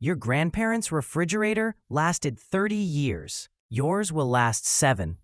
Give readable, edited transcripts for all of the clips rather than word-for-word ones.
Your grandparents' refrigerator lasted 30 years. Yours will last 7.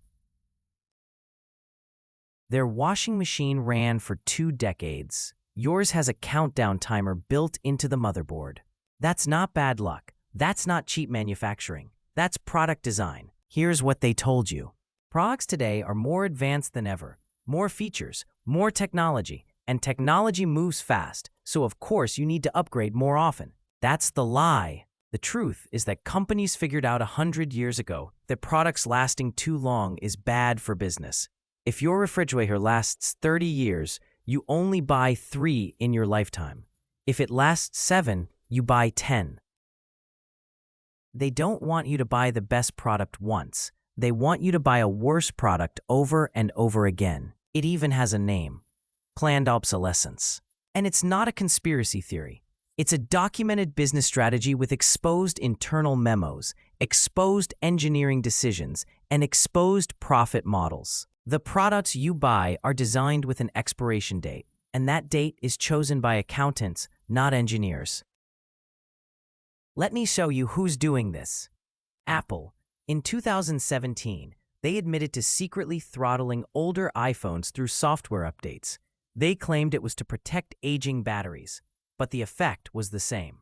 Their washing machine ran for 2 decades. Yours has a countdown timer built into the motherboard. That's not bad luck. That's not cheap manufacturing. That's product design. Here's what they told you. Products today are more advanced than ever. More features, more technology, and technology moves fast, so of course you need to upgrade more often. That's the lie. The truth is that companies figured out 100 years ago that products lasting too long is bad for business. If your refrigerator lasts 30 years, you only buy 3 in your lifetime. If it lasts 7, you buy 10. They don't want you to buy the best product once. They want you to buy a worse product over and over again. It even has a name: planned obsolescence. And it's not a conspiracy theory. It's a documented business strategy with exposed internal memos, exposed engineering decisions, and exposed profit models. The products you buy are designed with an expiration date, and that date is chosen by accountants, not engineers. Let me show you who's doing this. Apple. In 2017, they admitted to secretly throttling older iPhones through software updates. They claimed it was to protect aging batteries, but the effect was the same.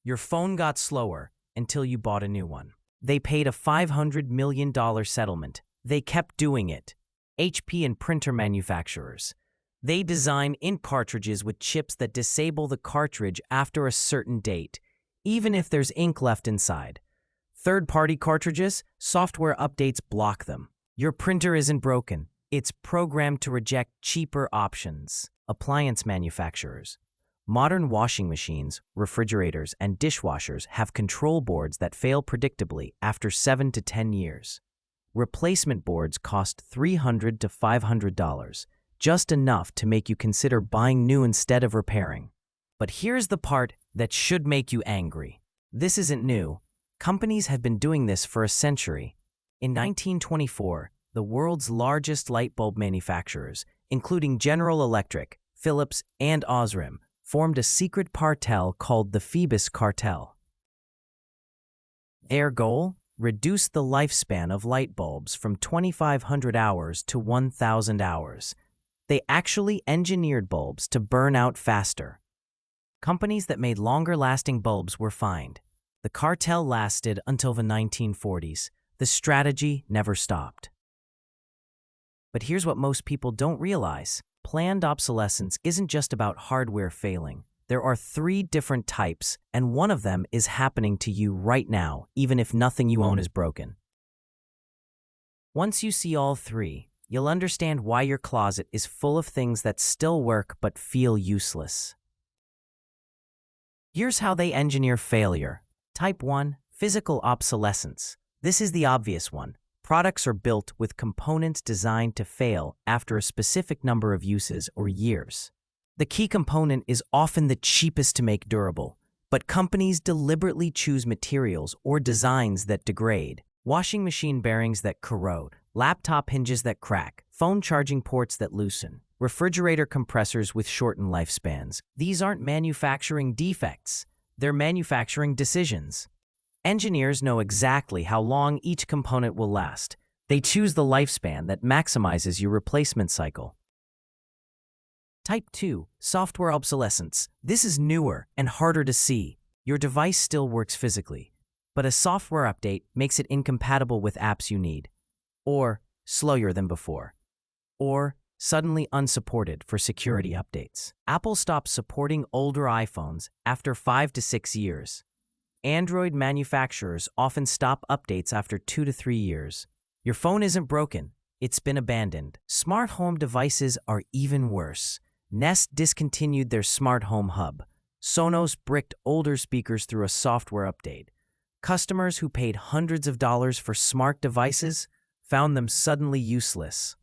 Your phone got slower until you bought a new one. They paid a $500 million settlement. They kept doing it. HP and printer manufacturers. They design ink cartridges with chips that disable the cartridge after a certain date, even if there's ink left inside. Third-party cartridges, software updates block them. Your printer isn't broken. It's programmed to reject cheaper options. Appliance manufacturers. Modern washing machines, refrigerators, and dishwashers have control boards that fail predictably after 7 to 10 years. Replacement boards cost $300 to $500, just enough to make you consider buying new instead of repairing. But here's the part that should make you angry. This isn't new. Companies have been doing this for a century. In 1924, the world's largest light bulb manufacturers, including General Electric, Philips, and Osram, formed a secret cartel called the Phoebus Cartel. Their goal? Reduce the lifespan of light bulbs from 2,500 hours to 1,000 hours. They actually engineered bulbs to burn out faster. Companies that made longer-lasting bulbs were fined. The cartel lasted until the 1940s. The strategy never stopped. But here's what most people don't realize. Planned obsolescence isn't just about hardware failing. There are 3 different types, and one of them is happening to you right now, even if nothing you own is broken. Once you see all 3, you'll understand why your closet is full of things that still work but feel useless. Here's how they engineer failure. Type 1. Physical obsolescence. This is the obvious one. Products are built with components designed to fail after a specific number of uses or years. The key component is often the cheapest to make durable, but companies deliberately choose materials or designs that degrade. Washing machine bearings that corrode, laptop hinges that crack, phone charging ports that loosen, refrigerator compressors with shortened lifespans. These aren't manufacturing defects. They're manufacturing decisions. Engineers know exactly how long each component will last. They choose the lifespan that maximizes your replacement cycle. Type 2. Software obsolescence. This is newer and harder to see. Your device still works physically, but a software update makes it incompatible with apps you need, or slower than before, or suddenly unsupported for security updates. Apple stopped supporting older iPhones after 5 to 6 years. Android manufacturers often stop updates after 2 to 3 years. Your phone isn't broken, it's been abandoned. Smart home devices are even worse. Nest discontinued their smart home hub. Sonos bricked older speakers through a software update. Customers who paid hundreds of dollars for smart devices found them suddenly useless.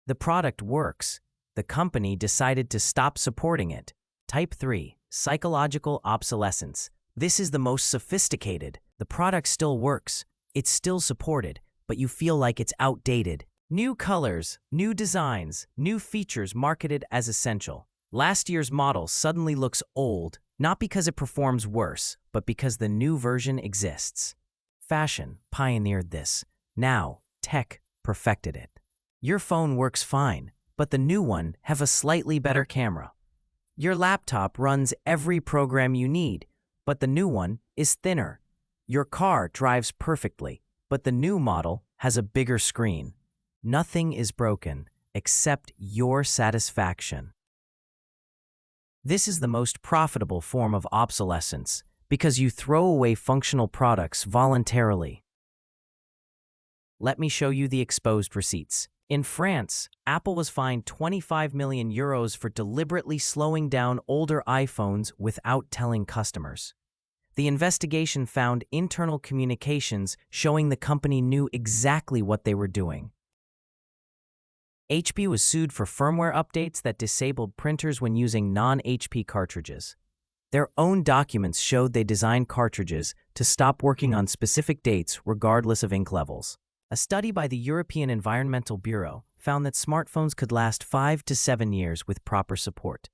The product works. The company decided to stop supporting it. Type 3. Psychological obsolescence. This is the most sophisticated. The product still works. It's still supported, but you feel like it's outdated. New colors, new designs, new features marketed as essential. Last year's model suddenly looks old, not because it performs worse, but because the new version exists. Fashion pioneered this. Now, tech perfected it. Your phone works fine, but the new one have a slightly better camera. Your laptop runs every program you need, but the new one is thinner. Your car drives perfectly, but the new model has a bigger screen. Nothing is broken except your satisfaction. This is the most profitable form of obsolescence because you throw away functional products voluntarily. Let me show you the exposed receipts. In France, Apple was fined 25 million euros for deliberately slowing down older iPhones without telling customers. The investigation found internal communications showing the company knew exactly what they were doing. HP was sued for firmware updates that disabled printers when using non-HP cartridges. Their own documents showed they designed cartridges to stop working on specific dates regardless of ink levels. A study by the European Environmental Bureau found that smartphones could last 5 to 7 years with proper support.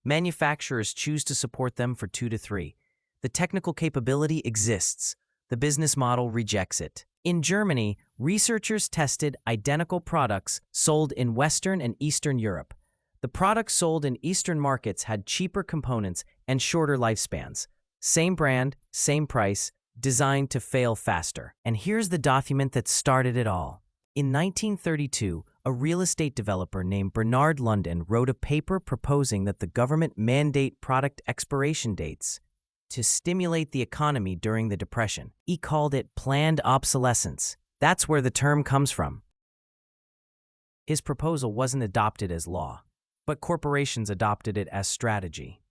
Manufacturers choose to support them for 2 to 3. The technical capability exists. The business model rejects it. In Germany, researchers tested identical products sold in Western and Eastern Europe. The products sold in Eastern markets had cheaper components and shorter lifespans. Same brand, same price, designed to fail faster. And here's the document that started it all. In 1932, a real estate developer named Bernard London wrote a paper proposing that the government mandate product expiration dates to stimulate the economy during the Depression. He called it planned obsolescence. That's where the term comes from. His proposal wasn't adopted as law, but corporations adopted it as strategy.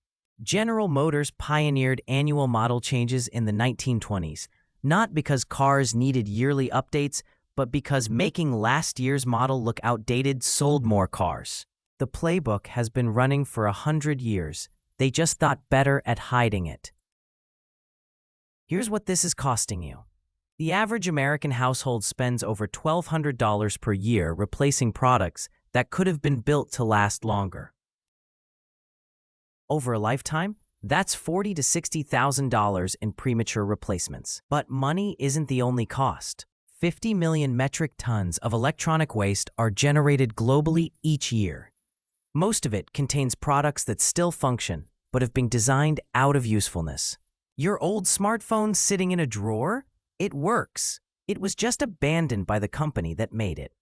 General Motors pioneered annual model changes in the 1920s, not because cars needed yearly updates, but because making last year's model look outdated sold more cars. The playbook has been running for 100 years. They just thought better at hiding it. Here's what this is costing you. The average American household spends over $1,200 per year replacing products that could have been built to last longer. Over a lifetime, that's $40,000 to $60,000 in premature replacements. But money isn't the only cost. 50 million metric tons of electronic waste are generated globally each year. Most of it contains products that still function, but have been designed out of usefulness. Your old smartphone sitting in a drawer? It works. It was just abandoned by the company that made it.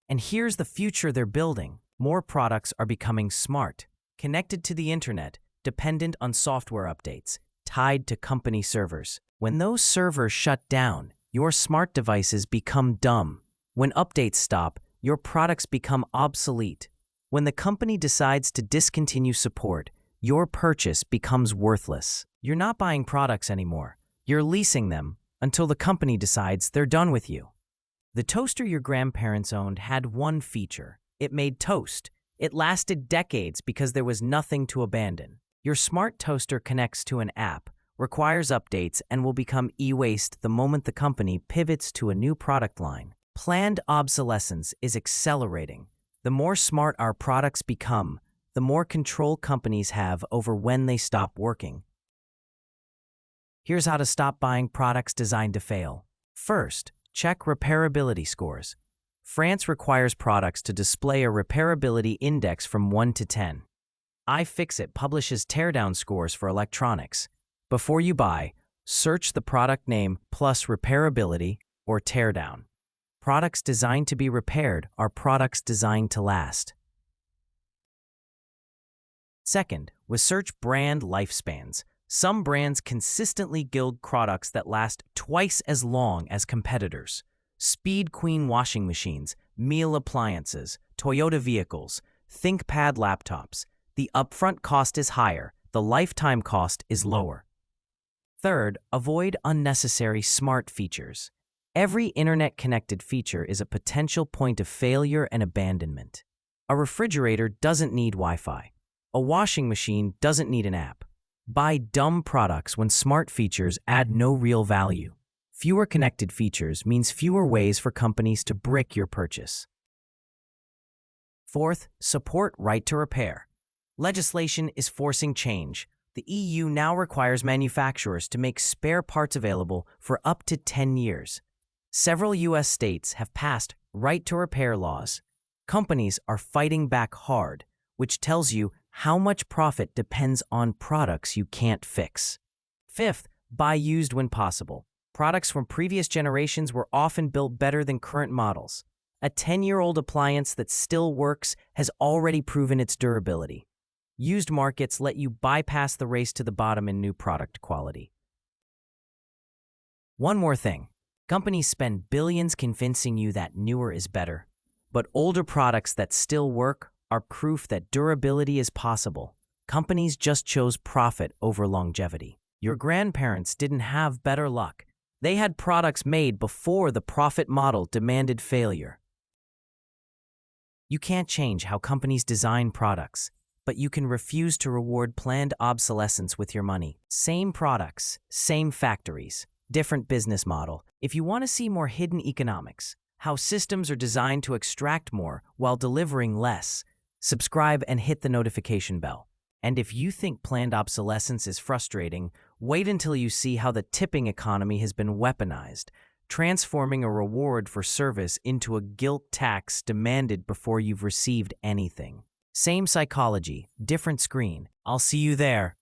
And here's the future they're building. More products are becoming smart, connected to the internet, dependent on software updates, tied to company servers. When those servers shut down, your smart devices become dumb. When updates stop, your products become obsolete. When the company decides to discontinue support, your purchase becomes worthless. You're not buying products anymore. You're leasing them until the company decides they're done with you. The toaster your grandparents owned had one feature. It made toast. It lasted decades because there was nothing to abandon. Your smart toaster connects to an app, requires updates, and will become e-waste the moment the company pivots to a new product line. Planned obsolescence is accelerating. The more smart our products become, the more control companies have over when they stop working. Here's how to stop buying products designed to fail. First, check repairability scores. France requires products to display a repairability index from 1 to 10. iFixit publishes teardown scores for electronics. Before you buy, search the product name plus repairability or teardown. Products designed to be repaired are products designed to last. Second, research brand lifespans. Some brands consistently gild products that last twice as long as competitors. Speed Queen washing machines, Miele appliances, Toyota vehicles, ThinkPad laptops. The upfront cost is higher, the lifetime cost is lower. Third, avoid unnecessary smart features. Every internet-connected feature is a potential point of failure and abandonment. A refrigerator doesn't need Wi-Fi. A washing machine doesn't need an app. Buy dumb products when smart features add no real value. Fewer connected features means fewer ways for companies to brick your purchase. Fourth, support right to repair. Legislation is forcing change. The EU now requires manufacturers to make spare parts available for up to 10 years. Several US states have passed right to repair laws. Companies are fighting back hard, which tells you how much profit depends on products you can't fix. Fifth, buy used when possible. Products from previous generations were often built better than current models. A 10-year-old appliance that still works has already proven its durability. Used markets let you bypass the race to the bottom in new product quality. One more thing. Companies spend billions convincing you that newer is better. But older products that still work are proof that durability is possible. Companies just chose profit over longevity. Your grandparents didn't have better luck. They had products made before the profit model demanded failure. You can't change how companies design products, but you can refuse to reward planned obsolescence with your money. Same products, same factories, different business model. If you want to see more hidden economics, how systems are designed to extract more while delivering less, subscribe and hit the notification bell. And if you think planned obsolescence is frustrating, wait until you see how the tipping economy has been weaponized, transforming a reward for service into a guilt tax demanded before you've received anything. Same psychology, different screen. I'll see you there.